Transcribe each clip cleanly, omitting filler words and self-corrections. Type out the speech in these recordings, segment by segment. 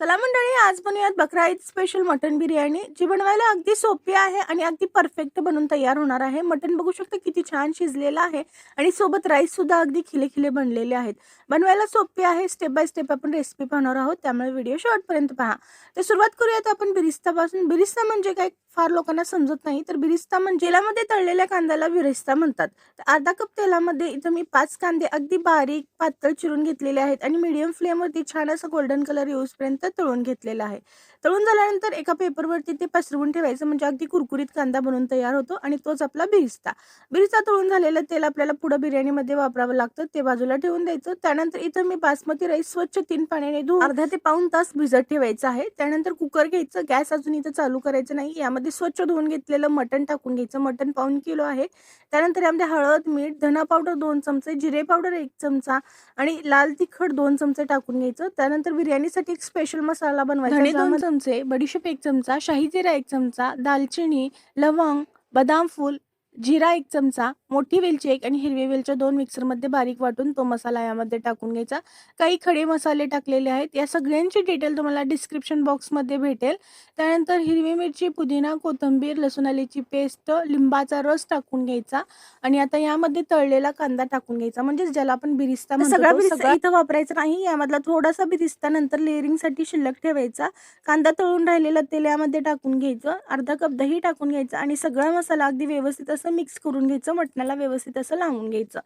चला मंडळी, आज बनवूयात बकरा ईद स्पेशल मटन बिर्याणी, जी बनवायला अगदी सोपी आहे आणि अगदी परफेक्ट बनून तयार होणार आहे। मटन बघू शकता किती छान शिजलेलं आहे आणि सोबत राईस सुद्धा अगदी खिले बनलेले आहेत। बनवायला सोपी आहे, स्टेप बाय स्टेप आपण रेसिपी पाहणार आहोत, त्यामुळे व्हिडिओ शेवटपर्यंत पहा। तर सुरुवात करूयात आपण बिरिस्तापासून। बिरिस्ता म्हणजे काय फार लोकांना समजत नाही, तर बिरिस्ता म्हणजे तेलामध्ये तळलेल्या कांद्याला बिरिस्ता म्हणतात। तर अर्धा कप तेलामध्ये इथं मी 5 कांदे अगदी बारीक पातळ चिरून घेतलेले आहेत आणि मीडियम फ्लेमवरती छान असं गोल्डन कलर येऊपर्यंत तळून घेतलेला आहे। तळून झाल्यानंतर एका पेपरवरती ते पसरवून ठेवायचं, म्हणजे अगदी कुरकुरीत कांदा बनून तयार होतो आणि तोच आपला बिरिस्ता। बिरिस्ता तळून झालेलं तेल आपल्याला पुढे बिर्याणीमध्ये वापरावं लागतं, ते बाजूला ठेवून द्यायचं। त्यानंतर इथं मी बासमती राईस स्वच्छ 3 पाण्याने धुवून अर्धा ते पाऊण तास भिजत ठेवायचं आहे। त्यानंतर कुकर घ्यायचं, गॅस अजून इथं चालू करायचं नाही। यामध्ये स्वच्छ धुवून घेतलेलं मटण टाकून घ्यायचं, मटण पाऊण किलो आहे। त्यानंतर यामध्ये हळद, मीठ, धना पावडर 2 चमचे, जिरे पावडर 1 चमचा आणि लाल तिखट 2 चमचे टाकून घ्यायचं। त्यानंतर बिर्याणीसाठी एक स्पेशल मसाला बनवायचा, धणे 2 चमचे, बडीशेप 1 चमचा, शाही जिरा 1 चमचा, दालचिनी, लवंग, बदाम फूल, जिरा 1 चमचा, मोठी वेलची 1 आणि हिरवी वेलच्या 2 मिक्सरमध्ये बारीक वाटून तो मसाला यामध्ये टाकून घ्यायचा। काही खडे मसाले टाकलेले आहेत, या सगळ्यांची डिटेल तुम्हाला डिस्क्रिप्शन बॉक्समध्ये भेटेल। त्यानंतर हिरवी मिरची, पुदिना, कोथिंबीर, लसूण आल्याची पेस्ट, लिंबाचा रस टाकून घ्यायचा आणि आता यामध्ये तळलेला कांदा टाकून घ्यायचा, म्हणजे ज्याला आपण बिरिस्ता म्हणतो। सगळा बिरिस्ता इथं वापरायचा नाही, यामधला थोडासा बिरिस्ता नंतर लेअरिंगसाठी शिल्लक ठेवायचा। कांदा तळून राहिलेला तेल यामध्ये टाकून घ्यायचं, अर्धा कप दही टाकून घ्यायचं आणि सगळा मसाला अगदी व्यवस्थित असं मिक्स करून घ्यायचं, मटणाला व्यवस्थित असं लावून घ्यायचं।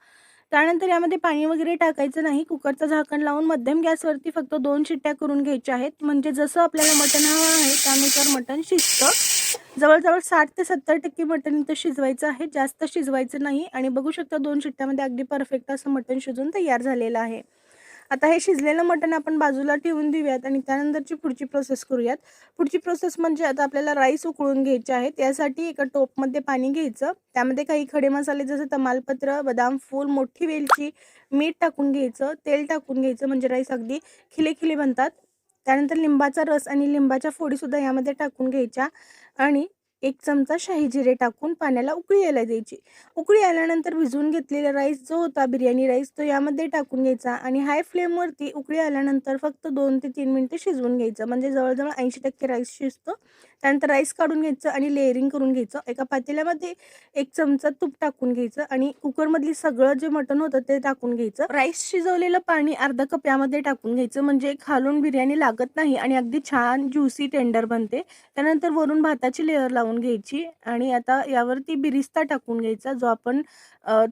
त्यानंतर यामध्ये पाणी वगैरे टाकायचं नाही, कुकरचं झाकण लावून मध्यम गॅसवरती फक्त 2 शिट्ट्या करून घ्यायच्या आहेत, म्हणजे जसं आपल्याला मटण हवं आहे त्यानुसार मटण शिजतं। जवळजवळ 60 ते 70% मटण इथं शिजवायचं आहे, जास्त शिजवायचं नाही। आणि बघू शकता 2 शिट्ट्यामध्ये अगदी परफेक्ट असं मटण शिजून तयार झालेलं आहे। आता हे शिजलेलं मटण आपण बाजूला ठेवून देऊयात आणि त्यानंतरची पुढची प्रोसेस करूयात। पुढची प्रोसेस म्हणजे आता आपल्याला राईस उकळून घ्यायचे आहेत। यासाठी एका टोपमध्ये पाणी घ्यायचं, त्यामध्ये काही खडे मसाले जसे तमालपत्र, बदाम फूल, मोठी वेलची, मीठ टाकून घ्यायचं, तेल टाकून घ्यायचं, म्हणजे राईस अगदी खिले बनतात। त्यानंतर लिंबाचा रस आणि लिंबाच्या फोडी सुद्धा यामध्ये टाकून घ्यायच्या आणि 1 चमचा शाही जिरे टाकून पाण्याला उकळी यायला द्यायची। उकळी आल्यानंतर भिजवून घेतलेला राईस जो होता बिर्याणी राईस, तो यामध्ये टाकून घ्यायचा आणि हाय फ्लेमवरती उकळी आल्यानंतर फक्त 2 ते 3 मिनिटे शिजवून घ्यायचं, म्हणजे जवळजवळ 80% राईस शिजतो। त्यानंतर राईस काढून घ्यायचं आणि लेअरिंग करून घ्यायचं। एका पातेल्यामध्ये 1 चमचा तूप टाकून घ्यायचं आणि कुकरमधली सगळं जे मटण होतं ते टाकून घ्यायचं। राईस शिजवलेलं पाणी अर्धा कप यामध्ये टाकून घ्यायचं, म्हणजे खालून बिर्याणी लागत नाही आणि अगदी छान ज्युसी टेंडर बनते। त्यानंतर वरून भाताची लेअर लावून घ्यायची आणि आता यावरती बिरिस्ता टाकून घ्यायचा, जो आपण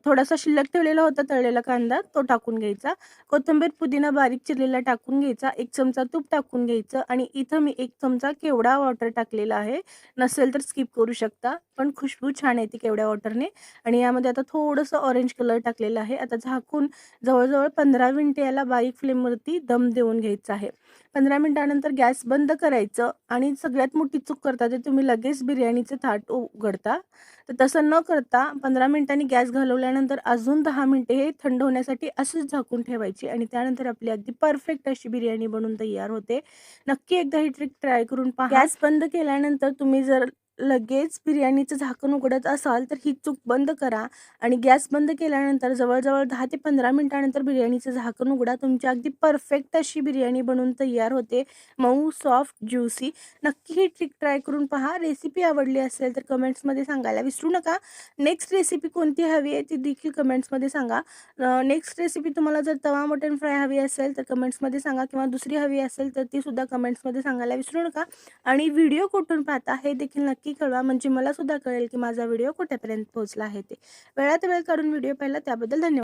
थोडासा शिल्लक ठेवलेला होता तळलेला कांदा, तो टाकून घ्यायचा। कोथिंबीर, पुदिना बारीक चिरलेला टाकून घ्यायचा, 1 चमचा तूप टाकून घ्यायचं आणि इथं मी 1 चमचा केवडा वॉटर टाकलेला आहे, नसेल तर स्किप करू शकता, पण खुशबू छान येते केवड्या वॉटरने। आणि यामध्ये आता थोडंसं ऑरेंज कलर टाकलेला आहे। आता झाकून जवळजवळ 15 मिनिटे याला बारीक फ्लेमवरती दम देऊन घ्यायचा आहे। 15 मिनिटानंतर गॅस बंद करायचं आणि सगळ्यात मोठी चूक करता ते तुम्ही लगेच बिर्याणीचे ताट उघडता, तर तसं न करता 15 मिनिटांनी गॅस घालवल्यानंतर अजून 10 मिनिटे हे थंड होण्यासाठी असंच झाकून ठेवायची आणि त्यानंतर आपली अगदी परफेक्ट अशी बिर्याणी बनून तयार होते। नक्की एकदा ही ट्रिक ट्राय करून पहा। गॅस बंद केल्यानंतर तुम्ही जर लगेच बिर्याणीचं झाकण उघडत असाल तर ही चूक बंद करा आणि गॅस बंद केल्यानंतर जवळजवळ 10 ते 15 मिनिटानंतर बिर्याणीचं झाकण उघडा, तुमची अगदी परफेक्ट अशी बिर्याणी बनून तयार होते, मऊ, सॉफ्ट, ज्युसी। नक्की ही ट्रिक ट्राय करून पहा। रेसिपी आवडली असेल तर कमेंट्समध्ये सांगायला विसरू नका। नेक्स्ट रेसिपी कोणती हवी आहे ती देखील कमेंट्समध्ये सांगा। नेक्स्ट रेसिपी तुम्हाला जर तवा मटन फ्राय हवी असेल तर कमेंट्समध्ये सांगा, किंवा दुसरी हवी असेल तर ती सुद्धा कमेंट्समध्ये सांगायला विसरू नका। आणि व्हिडिओ कुठून पाहता हे देखील नक्की कळवा, म्हणजे मला सुद्धा कळेल की माझा व्हिडिओ कुठेपर्यंत पोहोचला आहे ते। वेळात वेळ काढून व्हिडिओ पाहिला त्याबद्दल धन्यवाद।